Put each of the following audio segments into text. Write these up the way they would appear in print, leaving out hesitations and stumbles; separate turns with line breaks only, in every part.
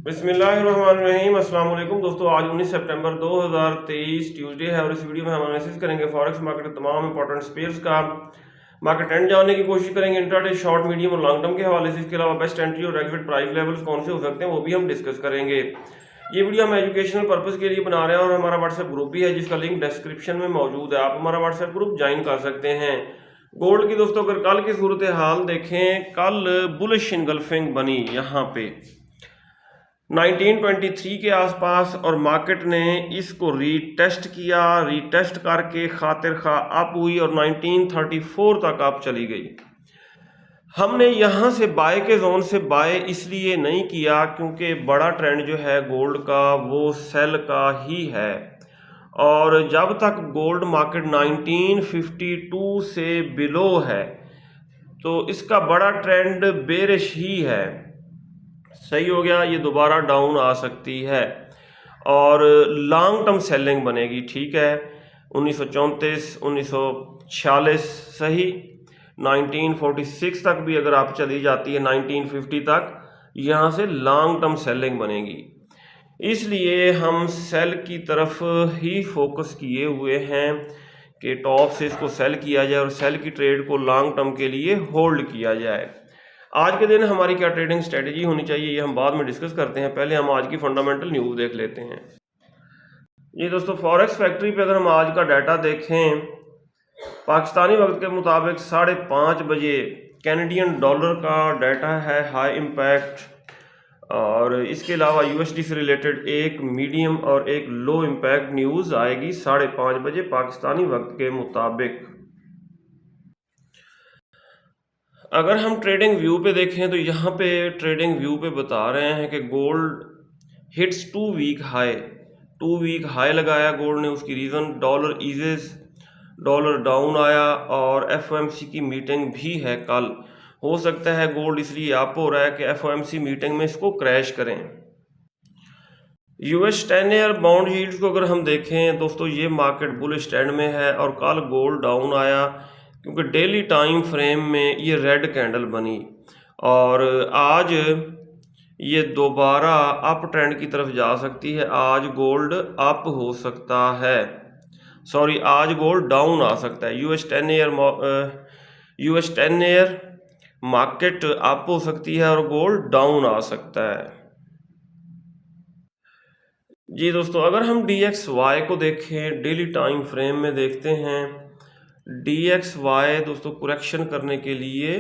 बिस्मिल्लाहिर्रहमानिर्रहीम। अस्सलाम वालेकुम दोस्तों, आज 19 सितंबर 2023 ट्यूसडे है और इस वीडियो में हम एनालिसिस करेंगे फॉरेक्स मार्केट के तमाम इंपॉर्टेंट स्पेयर्स का मार्केट ट्रेंड जानने की कोशिश करेंगे इंट्राडे, शॉर्ट, मीडियम और लॉन्ग टर्म के हवाले से। इसके अलावा बेस्ट एंट्री और एग्जिट प्राइस लेवल्स कौन से हो सकते हैं वो भी हम डिस्कस करेंगे। ये वीडियो हम एजुकेशनल पर्पस के लिए बना रहे हैं और हमारा व्हाट्सएप ग्रुप भी है जिसका लिंक डिस्क्रिप्शन में मौजूद है, आप हमारा व्हाट्सएप ग्रुप ज्वाइन कर सकते हैं। गोल्ड की दोस्तों अगर कल की सूरत हाल देखें, कल बुलिश इनगल्फिंग बनी यहाँ पे 1923 के आसपास और मार्केट ने इसको रीटेस्ट किया, रीटेस्ट करके खातिर खा अप हुई और 1934 तक अप चली गई। हमने यहाँ से बाय के जोन से बाय इसलिए नहीं किया क्योंकि बड़ा ट्रेंड जो है गोल्ड का वो सेल का ही है और जब तक गोल्ड मार्केट 1952 से बिलो है तो इसका बड़ा ट्रेंड बेरिश ही है। सही हो गया, ये दोबारा डाउन आ सकती है और लॉन्ग टर्म सेलिंग बनेगी। ठीक है, 1934, 1946 सही, 1946 तक भी अगर आप चली जाती है 1950 तक, यहाँ से लॉन्ग टर्म सेलिंग बनेगी। इसलिए हम सेल की तरफ ही फोकस किए हुए हैं कि टॉप से इसको सेल किया जाए और सेल की ट्रेड को लॉन्ग टर्म के लिए होल्ड किया जाए। आज के दिन हमारी क्या ट्रेडिंग स्ट्रेटजी होनी चाहिए ये हम बाद में डिस्कस करते हैं, पहले हम आज की फंडामेंटल न्यूज़ देख लेते हैं। ये दोस्तों फॉरेक्स फैक्ट्री पे अगर हम आज का डाटा देखें, पाकिस्तानी वक्त के मुताबिक 5:30 बजे कैनेडियन डॉलर का डाटा है हाई इम्पैक्ट और इसके अलावा यूएसडी से रिलेटेड एक मीडियम और एक लो इम्पैक्ट न्यूज़ आएगी 5:30 बजे पाकिस्तानी वक्त के मुताबिक। अगर हम ट्रेडिंग व्यू पे देखें तो यहाँ पे ट्रेडिंग व्यू पे बता रहे हैं कि गोल्ड हिट्स 2 वीक हाई लगाया गोल्ड ने। उसकी रीज़न डॉलर ईजेस, डॉलर डाउन आया और एफओएमसी की मीटिंग भी है कल। हो सकता है गोल्ड इसलिए अप हो रहा है कि एफओएमसी मीटिंग में इसको क्रैश करें। यूएस 10 ईयर बॉन्ड यील्ड्स को अगर हम देखें दोस्तों, ये मार्केट बुलिश ट्रेंड में है और कल गोल्ड डाउन आया क्योंकि डेली टाइम फ्रेम में ये रेड कैंडल बनी और आज ये दोबारा अप ट्रेंड की तरफ जा सकती है। आज गोल्ड अप हो सकता है, सॉरी आज गोल्ड डाउन आ सकता है। यूएस 10 ईयर मार्केट अप हो सकती है और गोल्ड डाउन आ सकता है। जी दोस्तों, अगर हम DXY को देखें, डेली टाइम फ्रेम में देखते हैं, DXY दोस्तों करेक्शन करने के लिए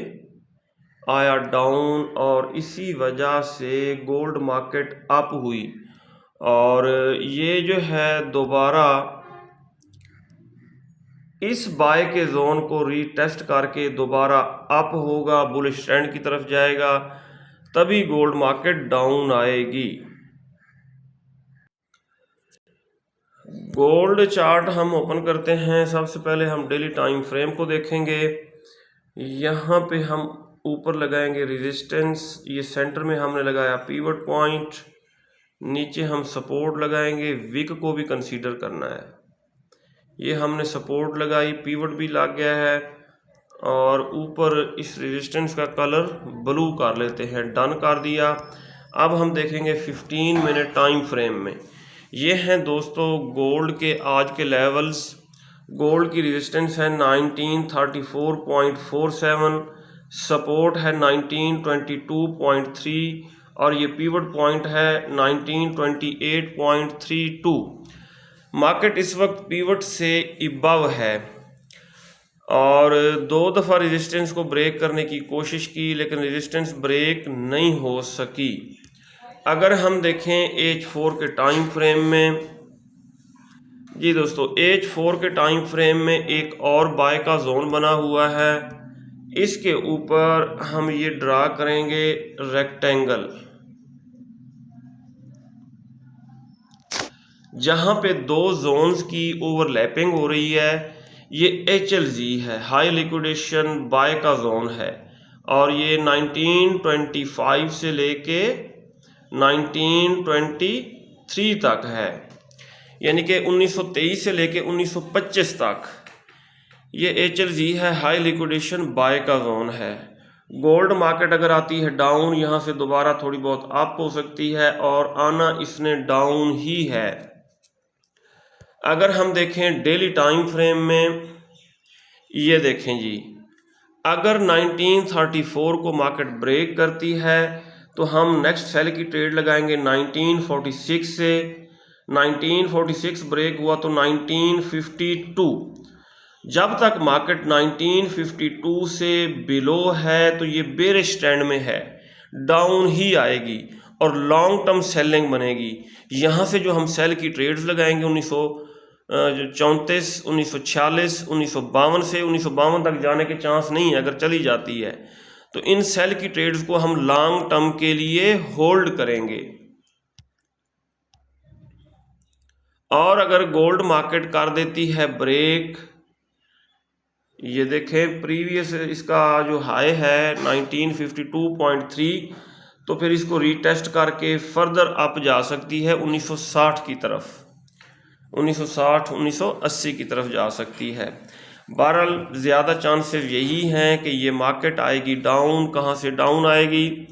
आया डाउन और इसी वजह से गोल्ड मार्केट अप हुई और ये जो है दोबारा इस बाय के जोन को रीटेस्ट करके दोबारा अप होगा, बुलिश ट्रेंड की तरफ जाएगा, तभी गोल्ड मार्केट डाउन आएगी। गोल्ड चार्ट हम ओपन करते हैं। सबसे पहले हम डेली टाइम फ्रेम को देखेंगे। यहाँ पे हम ऊपर लगाएंगे रेजिस्टेंस, ये सेंटर में हमने लगाया पिवट पॉइंट, नीचे हम सपोर्ट लगाएंगे। विक को भी कंसीडर करना है, ये हमने सपोर्ट लगाई, पिवट भी लग गया है और ऊपर इस रेजिस्टेंस का कलर ब्लू कर लेते हैं, डन कर दिया। अब हम देखेंगे 15 मिनट टाइम फ्रेम में। ये हैं दोस्तों गोल्ड के आज के लेवल्स। गोल्ड की रेजिस्टेंस है 1934.47, सपोर्ट है 1922.3 और ये पिवट पॉइंट है 1928.32। मार्केट इस वक्त पिवट से अबव है और 2 दफ़ा रेजिस्टेंस को ब्रेक करने की कोशिश की लेकिन रेजिस्टेंस ब्रेक नहीं हो सकी। अगर हम देखें H4 के टाइम फ्रेम में, जी दोस्तों H4 के टाइम फ्रेम में एक और बाय का जोन बना हुआ है। इसके ऊपर हम ये ड्रा करेंगे रेक्टेंगल, जहां पे 2 जोन्स की ओवरलैपिंग हो रही है। ये HLZ है, हाई लिक्विडेशन बाय का जोन है और ये 1925 से लेके 1923 तक है, यानी कि 1923 से लेके 1925 तक ये HLZ है, हाई लिक्विडेशन बाय का जोन है गोल्ड मार्केट अगर आती है डाउन, यहाँ से दोबारा थोड़ी बहुत अप हो सकती है और आना इसने डाउन ही है। अगर हम देखें डेली टाइम फ्रेम में, ये देखें जी, अगर 1934 को मार्केट ब्रेक करती है तो हम नेक्स्ट सेल की ट्रेड लगाएंगे 1946 से। 1946 ब्रेक हुआ तो 1952, जब तक मार्केट 1952 से बिलो है तो ये बेरिश ट्रेंड में है, डाउन ही आएगी और लॉन्ग टर्म सेलिंग बनेगी। यहाँ से जो हम सेल की ट्रेड्स लगाएंगे 1934, 1946, 1952 से 1952 तक जाने के चांस नहीं है। अगर चली जाती है तो इन सेल की ट्रेड्स को हम लॉन्ग टर्म के लिए होल्ड करेंगे। और अगर गोल्ड मार्केट कर देती है ब्रेक, ये देखें प्रीवियस इसका जो हाई है 1952.3, तो फिर इसको रीटेस्ट करके फर्दर अप जा सकती है 1960 की तरफ, 1960 1980 की तरफ जा सकती है। बहरहाल ज़्यादा चांसेस यही हैं कि ये मार्केट आएगी डाउन। कहाँ से डाउन आएगी?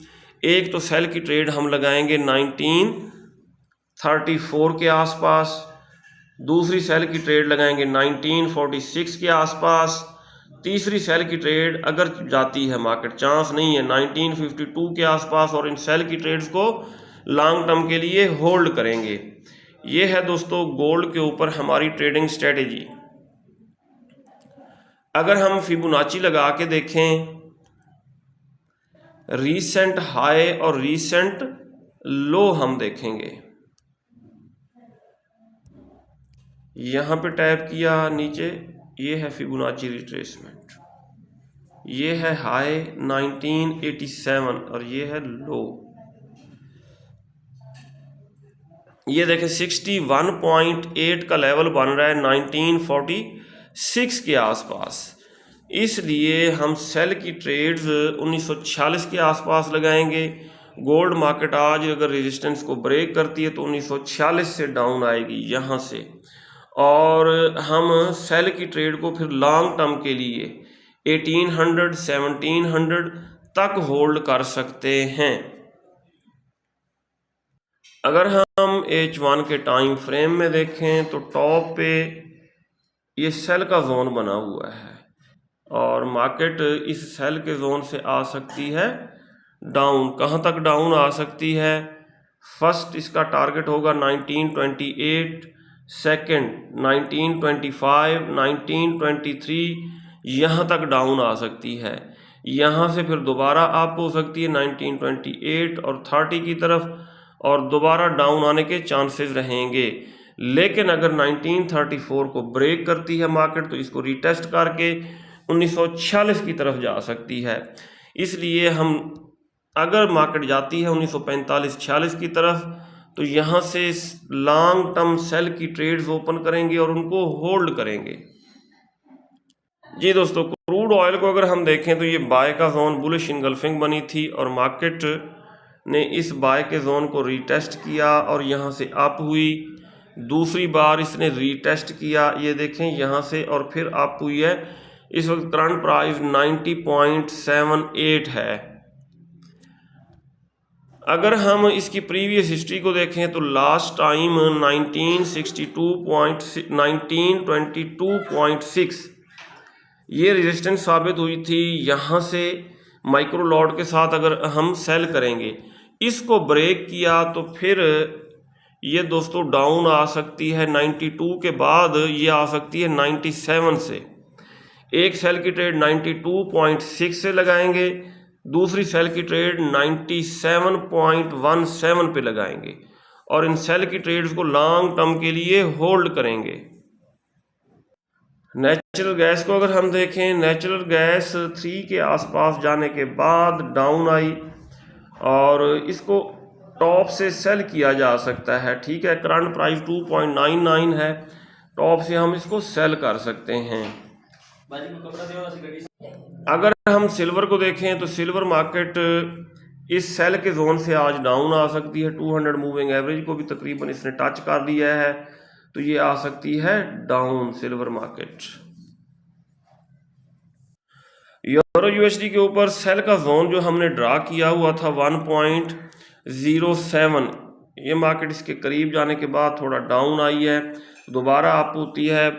एक तो सेल की ट्रेड हम लगाएंगे 1934 के आसपास, दूसरी सेल की ट्रेड लगाएंगे 1946 के आसपास, तीसरी सेल की ट्रेड अगर जाती है मार्केट, चांस नहीं है, 1952 के आसपास, और इन सेल की ट्रेड्स को लॉन्ग टर्म के लिए होल्ड करेंगे। ये है दोस्तों गोल्ड के ऊपर हमारी ट्रेडिंग स्ट्रेटेजी। अगर हम फिबोनाची लगा के देखें, रीसेंट हाई और रीसेंट लो हम देखेंगे, यहाँ पे टैप किया नीचे, ये है फिबोनाची रिट्रेसमेंट, ये है हाई 1987 और ये है लो। ये देखें 61.8 का लेवल बन रहा है 1946 के आसपास। इसलिए हम सेल की ट्रेड्स 1946 के आसपास लगाएंगे। गोल्ड मार्केट आज अगर रेजिस्टेंस को ब्रेक करती है तो 1946 से डाउन आएगी यहाँ से, और हम सेल की ट्रेड को फिर लॉन्ग टर्म के लिए 1800 1700 तक होल्ड कर सकते हैं। अगर हम H1 के टाइम फ्रेम में देखें तो टॉप पे ये सेल का जोन बना हुआ है और मार्केट इस सेल के जोन से आ सकती है डाउन। कहाँ तक डाउन आ सकती है? फर्स्ट इसका टारगेट होगा 1928, सेकंड 1925, 1923, यहाँ तक डाउन आ सकती है। यहाँ से फिर दोबारा अप हो सकती है 1928 और 30 की तरफ, और दोबारा डाउन आने के चांसेस रहेंगे। लेकिन अगर 1934 को ब्रेक करती है मार्केट तो इसको रिटेस्ट करके 1946 की तरफ जा सकती है। इसलिए हम अगर मार्केट जाती है 1945-46 की तरफ तो यहाँ से लॉन्ग टर्म सेल की ट्रेड्स ओपन करेंगे और उनको होल्ड करेंगे। जी दोस्तों, क्रूड ऑयल को अगर हम देखें तो ये बाय का जोन बुलिश इनगल्फिंग बनी थी और मार्केट ने इस बाय के जोन को रीटेस्ट किया और यहाँ से अप हुई। दूसरी बार इसने रीटेस्ट किया, ये देखें यहाँ से, और फिर अप हुई है। इस वक्त करंट प्राइस 90.78 है। अगर हम इसकी प्रीवियस हिस्ट्री को देखें तो लास्ट टाइम 1922.6 ये रेजिस्टेंस साबित हुई थी। यहाँ से माइक्रो लॉट के साथ अगर हम सेल करेंगे, इसको ब्रेक किया तो फिर ये दोस्तों डाउन आ सकती है 92 के बाद, ये आ सकती है 97 से। एक सेल की ट्रेड 92.6 से लगाएंगे, दूसरी सेल की ट्रेड 97.17 पे लगाएंगे और इन सेल की ट्रेड्स को लॉन्ग टर्म के लिए होल्ड करेंगे। नेचुरल गैस को अगर हम देखें, नेचुरल गैस 3 के आसपास जाने के बाद डाउन आई और इसको टॉप से सेल किया जा सकता है। ठीक है, करंट प्राइस 2.99 है, टॉप से हम इसको सेल कर सकते हैं। अगर हम सिल्वर को देखें तो सिल्वर मार्केट इस सेल के जोन से आज डाउन आ सकती है। 200 मूविंग एवरेज को भी तकरीबन इसने टच कर लिया है, तो ये आ सकती है down silver market. Euro USD के ऊपर सेल का जोन जो हमने ड्रा किया हुआ था 1.07, ये मार्केट इसके करीब जाने के बाद थोड़ा डाउन आई है, दोबारा अप होती है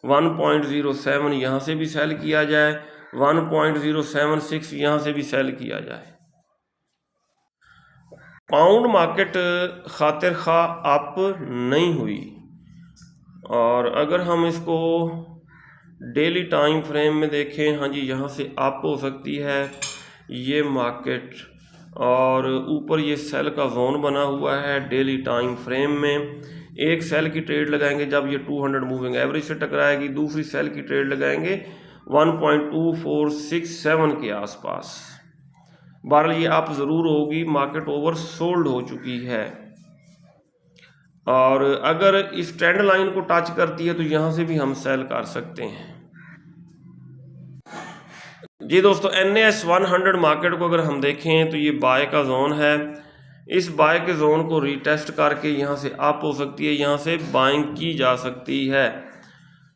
1.07, यहाँ से भी सेल किया जाए, 1.076 यहाँ से भी सेल किया जाए। पाउंड मार्केट खातिर खा अप नहीं हुई, और अगर हम इसको डेली टाइम फ्रेम में देखें, हाँ जी यहाँ से अप हो सकती है ये मार्केट, और ऊपर ये सेल का जोन बना हुआ है डेली टाइम फ्रेम में। एक सेल की ट्रेड लगाएंगे जब ये 200 मूविंग एवरेज से टकराएगी, दूसरी सेल की ट्रेड लगाएंगे 1.2467 के आसपास। बहरहाल ये अप ज़रूर होगी, मार्केट ओवर सोल्ड हो चुकी है, और अगर इस ट्रेंड लाइन को टच करती है तो यहाँ से भी हम सेल कर सकते हैं। जी दोस्तों, NAS 100 मार्केट को अगर हम देखें तो ये बाय का जोन है, इस बाय के जोन को रीटेस्ट करके यहाँ से अप हो सकती है, यहाँ से बाइंग की जा सकती है।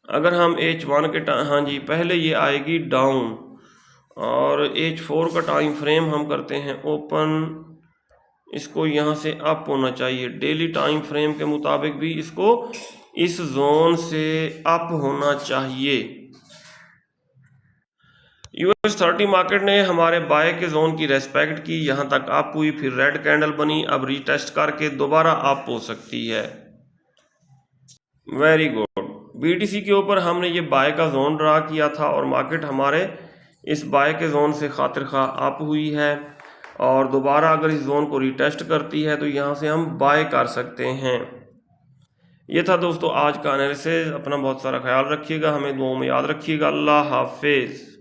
अगर हम H1 के हाँ जी पहले ये आएगी डाउन, और H4 का टाइम फ्रेम हम करते हैं ओपन, इसको यहाँ से अप होना चाहिए, डेली टाइम फ्रेम के मुताबिक भी इसको इस जोन से अप होना चाहिए। US 30 मार्केट ने हमारे बाय के जोन की रेस्पेक्ट की, यहाँ तक अप हुई, फिर रेड कैंडल बनी, अब रीटेस्ट करके दोबारा अप हो सकती है। Very good. BTC के ऊपर हमने ये बाय का जोन ड्रा किया था, और मार्केट हमारे इस बाय के जोन से खातिर खा अप हुई है, और दोबारा अगर इस जोन को रीटेस्ट करती है तो यहाँ से हम बाय कर सकते हैं। ये था दोस्तों आज का एनालिसिस। अपना बहुत सारा ख्याल रखिएगा, हमें दुआओं में याद रखिएगा। अल्लाह हाफिज़।